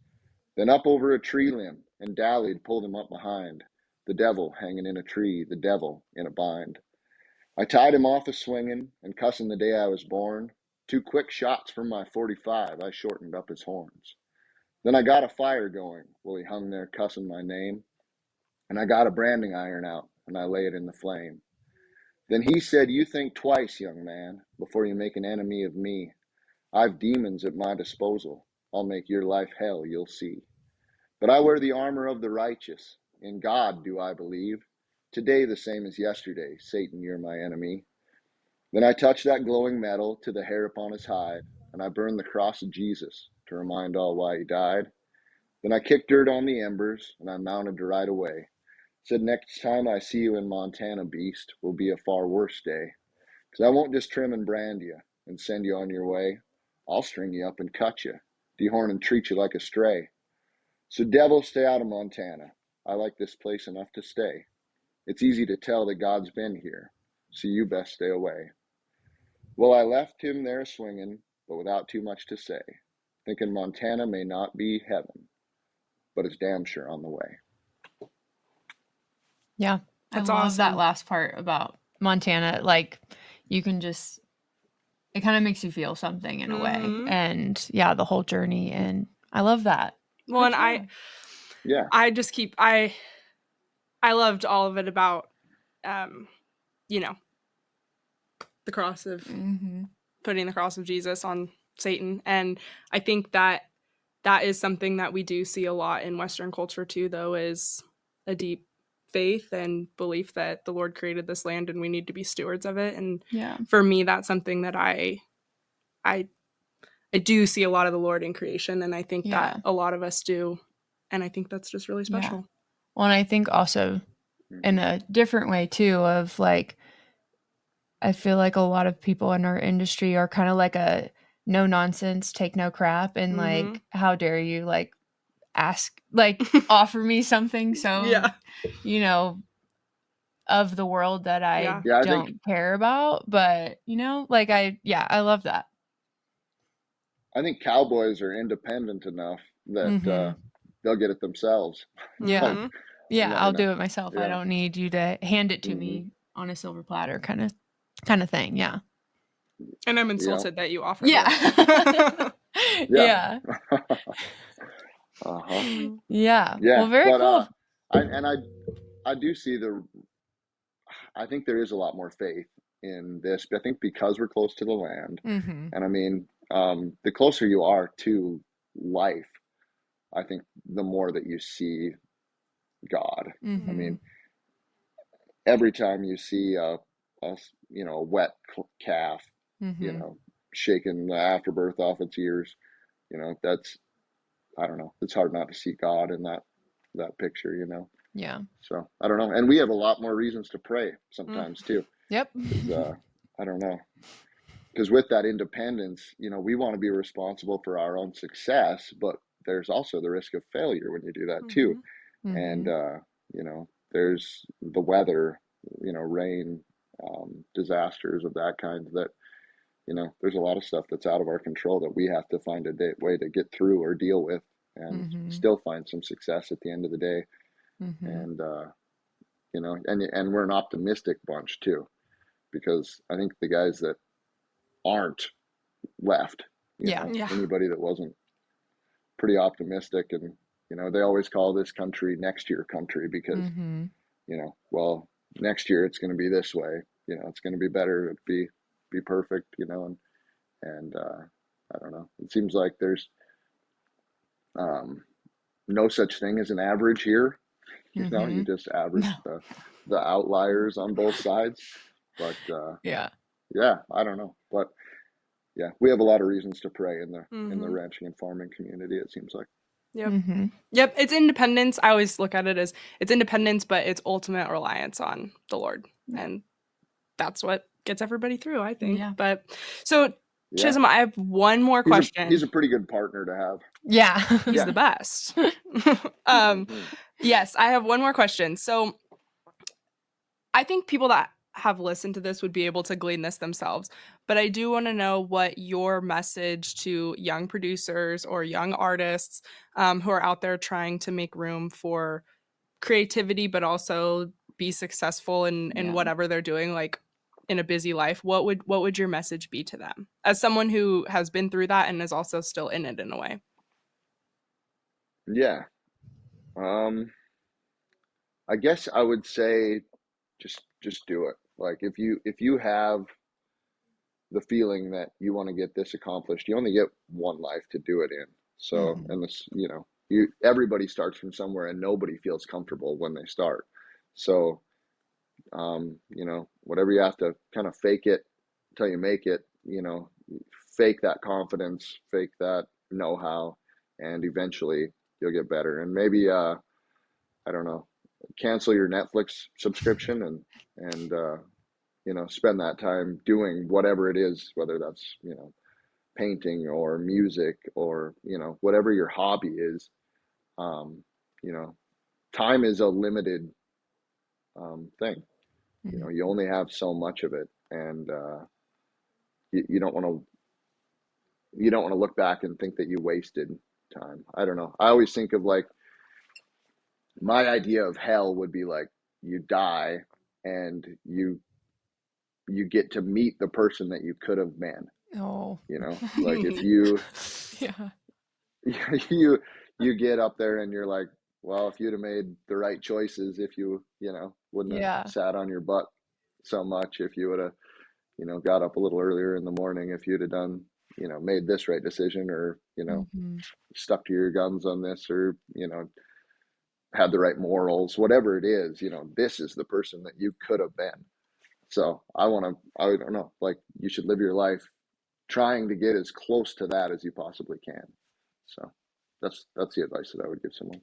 Then up over a tree limb and dallied, pulled him up behind. The devil hanging in a tree, the devil in a bind. I tied him off a swinging and cussing the day I was born. 2 quick shots from my 45, I shortened up his horns. Then I got a fire going while he hung there cussing my name. And I got a branding iron out and I lay it in the flame. Then he said, "You think twice, young man, before you make an enemy of me. I've demons at my disposal. I'll make your life hell, you'll see. But I wear the armor of the righteous. In God do I believe. Today the same as yesterday. Satan, you're my enemy." Then I touched that glowing metal to the hair upon his hide, and I burned the cross of Jesus to remind all why he died. Then I kicked dirt on the embers, and I mounted to ride away. Said, next time I see you in Montana, beast, will be a far worse day. 'Cause I won't just trim and brand you and send you on your way. I'll string you up and cut you, dehorn and treat you like a stray. So devil, stay out of Montana. I like this place enough to stay. It's easy to tell that God's been here, so you best stay away. Well, I left him there swinging, but without too much to say, thinking Montana may not be heaven, but it's damn sure on the way. Yeah. That's I love that awesome. last part about Montana. Like, you can just, it kind of makes you feel something in a way. Mhm. And yeah, the whole journey. And I love that. Well, Good and job. Yeah. I just keep I loved all of it about you know, the cross of Mm-hmm. putting the cross of Jesus on Satan. And I think that that is something that we do see a lot in Western culture too, though, is a deep faith and belief that the Lord created this land and we need to be stewards of it. And Yeah. for me, that's something that I do see a lot of the Lord in creation, and I think Yeah. that a lot of us do, and I think that's just really Yeah. special. Well, and I think also in a different way too, of like, I feel like a lot of people in our industry are kind of like a no nonsense, take no crap, and Mhm. like, how dare you like ask, like offer me something so, Yeah. you know, of the world that I Yeah. Yeah, I think don't care about. But, you know, like I love that. cowboys are independent enough that Mm-hmm. they'll get it themselves. Yeah. Like, Mhm. I'm Yeah, not I'll gonna. do it myself. I Yeah. don't need you to hand it to Hmm. me on a silver platter kind of thing. Yeah. And I'm Yeah. insulted that you offered Yeah. it. Yeah. Yeah. Uh-huh. Yeah. Yeah. Well, very But cool. I do see I think there is a lot more faith in this. I think because we're close to the land, Mm-hmm. and I mean, the closer you are to life, I think the more that you see God. I Mm-hmm. mean, every time you see a wet calf, you Mm-hmm. know, shaking the afterbirth off its ears, that's, I don't know, it's hard not to see God in that picture. Yeah. So I don't know, and we have a lot more reasons to pray Mm. sometimes too, Yep. because I don't know, because with that independence, we want to be responsible for our own success, but there's also the risk of failure when you do that too. Mhm. And Mm-hmm. there's the weather, rain, disasters of that kind, that there's a lot of stuff that's out of our control that we have to find a way to get through or deal with, and Mm-hmm. still find some success at the end of the day. Mm-hmm. And and we're an optimistic bunch too, because I think the guys that aren't left, Yeah. Yeah. anybody that wasn't pretty optimistic, and they always call this country next year country, because Mm-hmm. well, next year it's going to be this way, it's going to be better, it'd be perfect, and I don't know, it seems like there's um no such thing as an average here. You Mm-hmm. just No. average the outliers on both sides. But Yeah. yeah, I don't know, but yeah, we have a lot of reasons to pray in the Mhm. ranching and farming community, it seems like. Yep. Mm-hmm. Yep. It's independence. I always look at it as it's independence, but it's ultimate reliance on the Lord. And that's what gets everybody through, I think. Yeah. But so, Yeah, Chisholm, I have one more he's question. a pretty good partner to have. Yeah. He's Yeah. the best. um, Hmm. yes, I have one more question. So, I think people that have listened to this would be able to glean this themselves, but I do want to know what your message to young producers or young artists who are out there trying to make room for creativity, but also be successful in Yeah. whatever they're doing, like in a busy life. What would your message be to them as someone who has been through that and is also still in it in a way? Yeah. Um, I guess I would say just do it. Like, if you have the feeling that you want to get this accomplished, you only get one life to do it in. So, Mm-hmm. and this, everybody starts from somewhere, and nobody feels comfortable when they start. So, whatever you have to kind of fake it until you make it, fake that confidence, fake that know-how, and eventually you'll get better. And maybe, I don't know, cancel your Netflix subscription and you know, spend that time doing whatever it is, whether that's, you know, painting or music or, you know, whatever your hobby is. You know, time is a limited thing. You know, you only have so much of it, and you don't want to look back and think that you wasted time. I don't know. I always think of like my idea of hell would be like you die and you get to meet the person that you could have been. Oh, You know, like if you yeah, you get up there and you're like, well, if you'd have made the right choices, if you know wouldn't have yeah, sat on your butt so much, if you would have, you know, got up a little earlier in the morning, if you'd have done, you know, made this right decision, or, you know, stuck to your guns on this, or, you know, had the right morals, whatever it is, you know, this is the person that you could have been. So I don't know, like you should live your life trying to get as close to that as you possibly can. So that's the advice that I would give someone.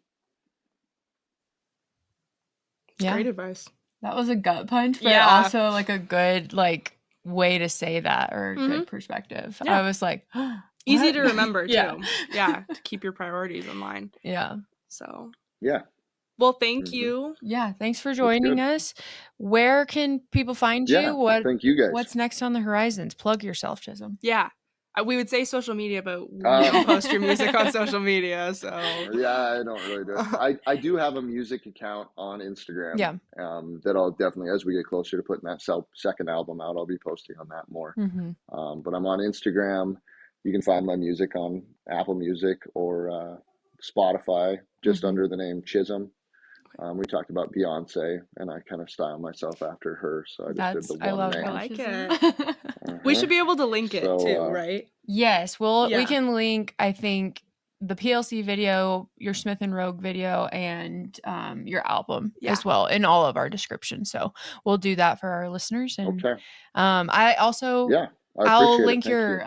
yeah. Great advice. That was a gut punch, but Yeah. also like a good like way to say that, or a good perspective. Yeah. I was like, easy to remember too. Yeah. Yeah, to keep your priorities in line. Yeah. So Yeah. well, thank you. Yeah, thanks for joining us. Where can people find you? Yeah, thank you guys. What's next on the horizons? Plug yourself, Chisholm. Yeah. We would say social media, but we don't post your music on social media. So yeah, I don't really do it. I do have a music account on Instagram. Yeah. That I'll definitely, as we get closer to putting that second album out, I'll be posting on that more. But I'm on Instagram. You can find my music on Apple Music or Spotify, just under the name Chisholm. We talked about Beyonce, and I kind of style myself after her, so I just did the one name. I like it. We should be able to link it too, right? Yes, we can link, I think, the PLC video, your Smith and Rogue video, and your album as well in all of our descriptions. So we'll do that for our listeners. And I also I'll link your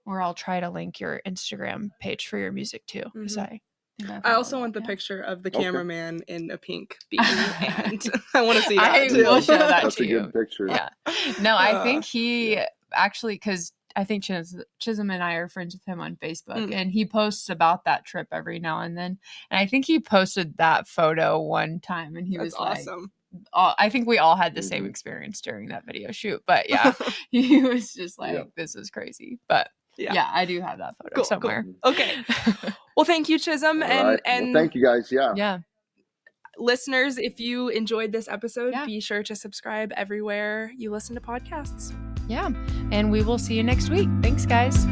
or I'll try to link your Instagram page for your music too, because I also want the picture of the cameraman in a pink beanie, and I want to see that too. We'll show that That's to you. That's a good picture. Yeah. No, I think he actually, because I think Chisholm and I are friends with him on Facebook, and he posts about that trip every now and then. And I think he posted that photo one time, and he was awesome. I think we all had the same experience during that video shoot. But yeah, he was just like, this is crazy. But yeah, I do have that photo somewhere. Cool. Okay. Well, thank you, Chisholm. And well, thank you guys. Yeah. Listeners, if you enjoyed this episode, be sure to subscribe everywhere you listen to podcasts. Yeah. And we will see you next week. Thanks, guys.